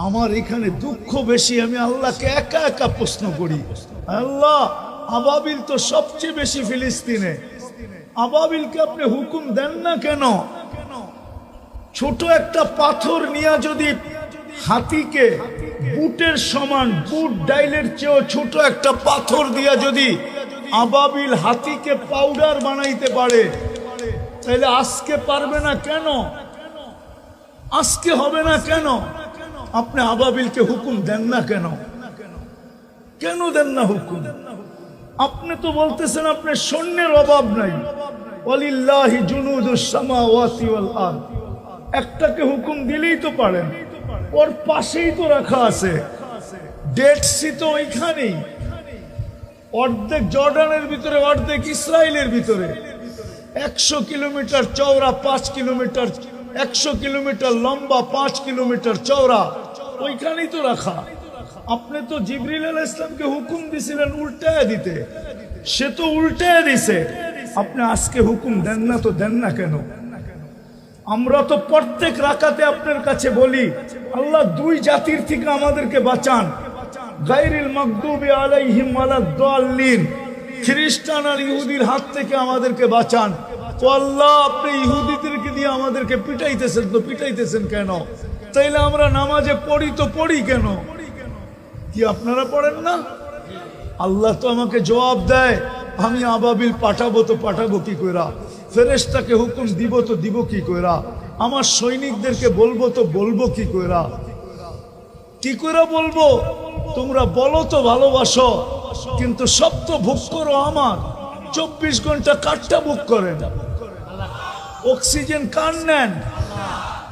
আমার এখানে দুঃখ বেশি। আমি আল্লাহকে একা একা প্রশ্ন করি, আল্লাহ আবাবিল তো সবচেয়ে বেশি ফিলিস্তিনে, আবাবিলকে আপনি হুকুম দেন না কেন? ছোট একটা পাথর নিয়ে যদি হাতিকে বুটের সমান, বুট ডাইলের চেয়েও ছোট একটা পাথর দিয়া যদি আবাবিল হাতিকে পাউডার বানাইতে পারে, তাহলে আজকে পারবে না কেন? আজকে হবে না কেন? আপনি আবাবিলকে হুকুম দেন না কেন? কেন দেন না হুকুম? আপনি তো বলতেছেন আপনার সৈন্যের অভাব নাই, ওয়ালিল্লাহি জুনুদুস সামাওয়াতি ওয়াল আরদ। একটাকে হুকুম দিলেই তো পারেন, ওর পাশেই তো রাখা আছে। ডেড সি তো ওইখানেই, অর্ধেক জর্ডানের ভিতরে, অর্ধেক ইসরায়েলের ভিতরে। 100 কিলোমিটার চওড়া, 5 কিলোমিটার, 100 কিলোমিটার লম্বা, 5 কিলোমিটার চওড়া, ওইখানেই তো রাখা। আপনি তো জিবরিল আলাইহিস সালামকে হুকুম দিছিলেন উল্টায় দিতে, সে তো উল্টায় দিছে। আপনি আজকে হুকুম দেন না, তো দেন না কেন? আমরা তো প্রত্যেক রাকাতে আপনার কাছে বলি, আল্লাহ দুই জাতির থেকে আমাদেরকে বাঁচান, গায়রিল মাগদুবি আলাইহিম ওয়ালাদ-দাল্লিন, খ্রিস্টান আর ইহুদির হাত থেকে আমাদেরকে বাঁচান। ও আল্লাহ, আপনি ইহুদিদেরকে দিয়ে আমাদেরকে পিটাইতেছেন, তো পিটাইতেছেন কেন? তাইলে আমরা নামাজে পড়ি তো পড়ি কেন? কি আপনারা পড়েন না? আল্লাহ তো আমাকে জবাব দেয়, আমি আবাবিল পাঠাবো তো পাঠাবো কি কইরা, ফেরেশতাকে হুকুম দিব তো দিব কি কইরা, আমার সৈনিকদেরকে বলবো তো বলবো কি কইরা? কি কইরা বলবো? তোমরা বলো তো ভালোবাসো, কিন্তু সব তো ভোগ করো আমার। 24 ঘন্টা কাঠটা ভোগ করেন। অক্সিজেন কার নেন?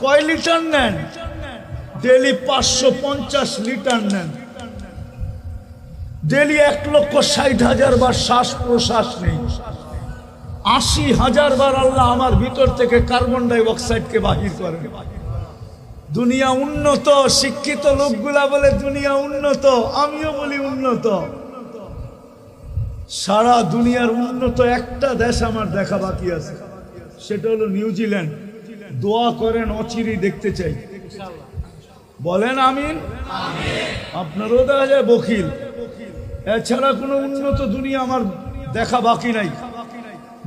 কয় লিটার নেন? ডেলি 550 লিটার নেন। ডেলি 1,60,000 বার শ্বাস প্রশ্বাস নেই। 80,000 বার আল্লাহ আমার ভিতর থেকে কার্বন ডাই অক্সাইডকে বাহির করেন। দুনিয়া উন্নত, শিক্ষিত লোকগুলা বলে দুনিয়া উন্নত, আমিও বলি উন্নত। সারা দুনিয়ার উন্নত একটা দেশ আমার দেখা বাকি আছে, সেটা হলো নিউজিল্যান্ড। দোয়া করেন, অচিরেই দেখতে চাই। বলেন আমিন। আপনারও দেখা যায় বখিল। এছাড়া কোনো উন্নত দুনিয়া আমার দেখা বাকি নাই।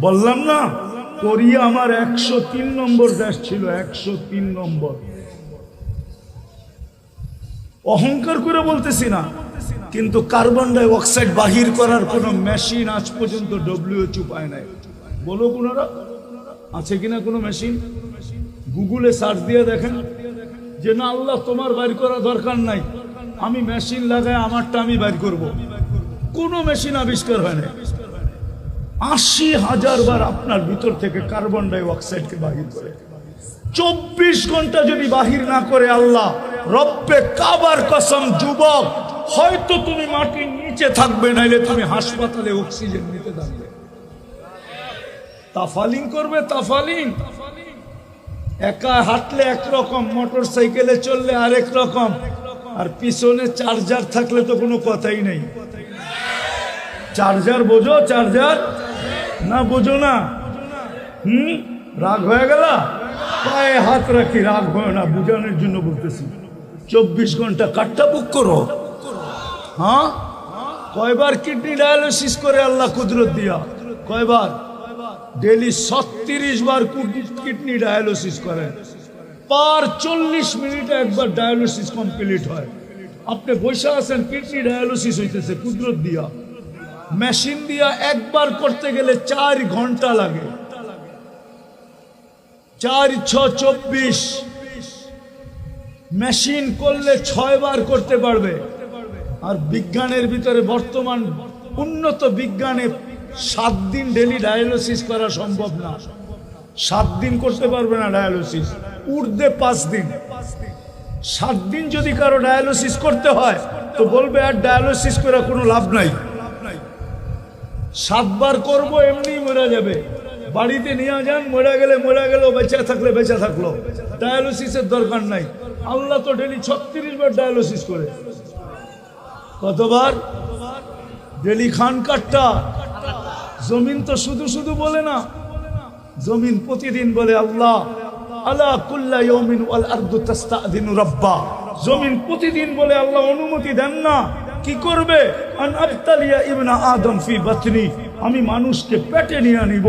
বললাম না, কোরিয়া আমার 103 নম্বর দেশ ছিল, 103 নম্বর। অহংকার করে বলতেছি না, কিন্তু কার্বন ডাই অক্সাইড বাহির করার কোনো মেশিন আজ পর্যন্ত WHO পায় নাই। বলো কোনরা আছে কিনা কোনো মেশিন? গুগলে সার্চ দিয়ে দেখেন যে না, আল্লাহ তোমার বাইর করা দরকার নাই, আমি মেশিন লাগাই আমারটা আমি বাইর করব। কোনো মেশিন আবিষ্কার হয় না। 80,000 বার আপনার ভিতর থেকে কার্বন ডাই অক্সাইডকে বাহির করে। 24 ঘন্টা যদি বাহির না করে আল্লাহ, রব্বে কাবার কসম যুবক, হয়তো তুমি মাটির নিচে থাকবে, নাইলে তুমি হাসপাতালে অক্সিজেন নিতে থাকবে। তাফালিং করবে, তাফালিং। একা হাঁটলে একরকম, মোটর সাইকেলে চললে আরেক রকম, আর পিছনে চার্জার থাকলে তো কোনো কথাই নেই। চার্জার বোঝো? চার্জার না বোঝো না? রাগ হয়ে গেল? পায়ে হাত রাখি, রাগ হয় না, বুঝানোর জন্য বলতেছি। 24 ঘন্টা কাঠটা বুক করো। হ্যাঁ, কয়বার কিডনি ডায়ালিসিস করে আল্লাহ কুদরত দিয়া? কয়বার? ডেলি 36 বার কিডনি ডায়ালিসিস করেন। পার 40 মিনিটে একবার ডায়ালিসিস কমপ্লিট হয়। আপনি বসে আছেন, কিডনি ডায়ালিসিস হইতেছে কুদরত দিয়া। মেশিন দিয়া একবার করতে গেলে 4 ঘন্টা লাগে। 4 × 6 = 24। মেশিন করলে 6 বার করতে পারবে। আর বিজ্ঞানের ভিতরে বর্তমান উন্নত বিজ্ঞানে 7 দিন ডেলি ডায়ালিসিস করা সম্ভব না। 7 দিন করতে পারবে না ডায়ালিসিস, ঊর্ধ্বে 5 দিন। 7 দিন যদি কারো ডায়ালিসিস করতে হয়, তো বলবে আর ডায়ালিসিস করে কোনো লাভ নাই, 7 বার করবো, এমনি মরে যাবে। বাড়িতে নিয়ে যান, মরে গেলে মরে গেল, বেঁচে থাকলে বেঁচে থাকলো, ডায়ালিসিসের দরকার নাই। আল্লাহ তো ডেলি 36 বার ডায়ালিসিস করে। কতবার? ডেলি খান কাটটা। জমিন তো শুধু শুধু বলে না, জমিন প্রতিদিন বলে আল্লাহ আলা কুল্লা ইয়াউমিন ওয়াল আরদু তাস্তাযিনু রাব্বা। জমিন প্রতিদিন বলে আল্লাহ অনুমতি দেন না, কি করবে? আন আবতালিয়া ইবনা আদম ফি বাতনি, আমি মানুষকে পেটে নিয়ে নিব।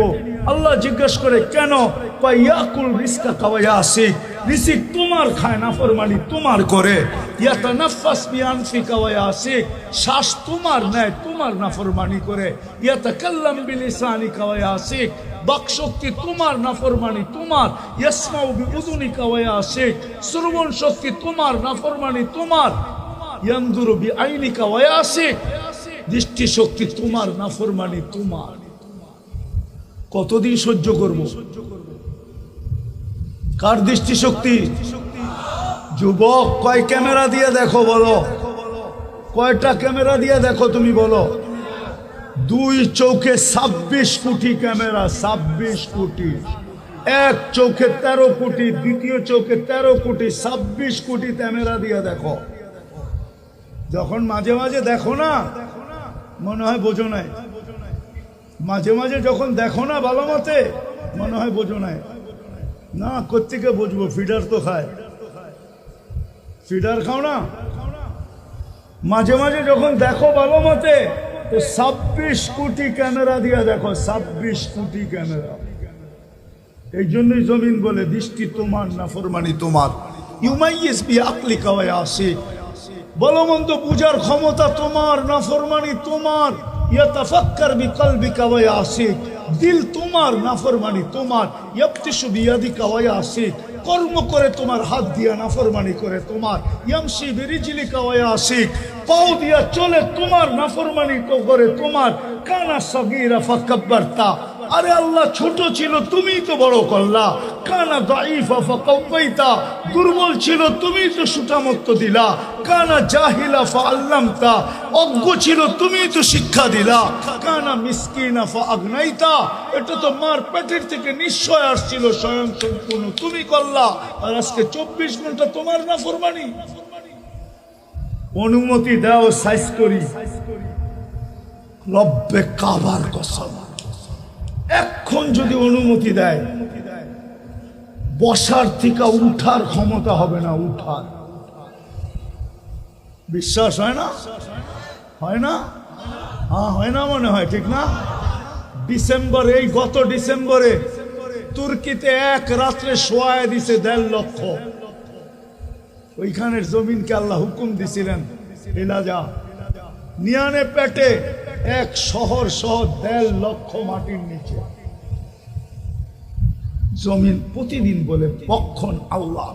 আল্লাহ জিজ্ঞেস করে কেন? ইয়াকুল রিজকা ওয়া ইয়াসিক, রিজিক তোমার খায়, নাফরমানি তোমার করে। ইয়াতানাফাস বিআনফিকা ওয়া ইয়াসিক, শ্বাস তোমার নেয়, তোমার নাফরমানি করে। ইয়াতাকাল্লাম বিলিসানিকা ওয়া ইয়াসিক, বাকশক্তি তোমার, নাফরমানি তোমার। ইয়াসমাউ বিউযুনিকা ওয়া ইয়াসিক, শ্রবণ শক্তি তোমার, নাফরমানি তোমার। ইয়ানজুরু বিআইনিকা ওয়া ইয়াসিক, দৃষ্টি শক্তি তোমার, নাফরমানি তোমার। কতদিন সহ্য করব? কার দৃষ্টি শক্তি? যুবক, কয় ক্যামেরা দিয়ে দেখো বলো, কয়টা ক্যামেরা দিয়ে দেখো তুমি বলো? দুই চোখে 26 কোটি ক্যামেরা, 26 কোটি। এক চোখে 13 কোটি, দ্বিতীয় চোখে 13 কোটি, 26 কোটি ক্যামেরা দিয়ে দেখো। যখন মাঝে মাঝে দেখো না, মনে হয় বোঝো নাই। মাঝে মাঝে যখন দেখো না ভালো মতে, মনে হয় বোঝো নাই। না, কোত্থেকে বুঝবো? ফিডার তো খায়, ফিডার খাও না। মাঝে মাঝে যখন দেখো ভালো মতে, তো 26 কোটি ক্যামেরা দিয়ে দেখো, 26 কোটি ক্যামেরা। এই জন্যই জমিন বলে দৃষ্টি তোমার, নাফরমানি তোমার। ইউমাইয়িজ বিআকলিকা ওয়া ইয়াসিক, ভালো মন্দ বুঝার ক্ষমতা তোমার, নাফরমানি তোমার। ইয়াতাফাক্কার বিকলবিকা ওয়া ইয়াসিক, দিল তোমার, নাফরমানি তোমার। ইয়াবতিশু বিয়াদিকা ওয়া ইয়াসিক, কর্ম করে তোমার, হাত দিয়া, নাফরমানি করে তোমার। ইয়ামশি বিরিজলিকা ওয়া ইয়াসিক, পাও দিয়া চলে তোমার, নাফরমানি করে তোমার। কানা সগীরা ফাকাব্বারতা, আরে আল্লাহ ছোট ছিল, তুমিই তো বড় করলা। কানা দাঈফা ফাকাওয়াইতা, দুর্বল ছিল, তুমিই তো সুঠামত্ব দিলা। কানা জাহিলা ফাআল্লামতা, অজ্ঞ ছিল, তুমিই তো শিক্ষা দিলা। কানা মিসকিনা ফাআগনাইতা, এটা তো মার পেটের থেকে নিশ্চয় আসছিল, স্বয়ং সম্পূর্ণ তুমি করলা। আর আজকে 24 ঘন্টা তোমার নাফরমানি। অনুমতি দাও, সাইজ করি। রব্বে কাবার কসম, এখন যদি অনুমতি দেয়, বসার থেকে উঠার ক্ষমতা হবে না। উঠার বিশ্বাস হয় না? হয় না? হ্যাঁ, হয় না মনে হয়, ঠিক না? ডিসেম্বরে, এই গত ডিসেম্বরে তুর্কিতে এক রাত্রে শোয়ায় দিছে 1.5 লক্ষ। ওইখানের জমিনকে আল্লাহ হুকুম দিছিলেন, এলাজা নিয়ানে পেটে এক শহর সহ 1.5 লক্ষ মাটির নিচে। জমিন প্রতিদিন বলে পক্ষণ আল্লাহ।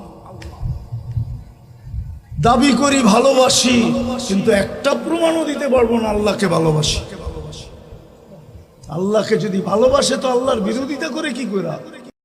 দাবি করি ভালোবাসি, কিন্তু একটা প্রমাণও দিতে পারবো না আল্লাহকে ভালোবাসি। আল্লাহকে যদি ভালোবাসে তো আল্লাহর বিরোধিতা করে কি করে?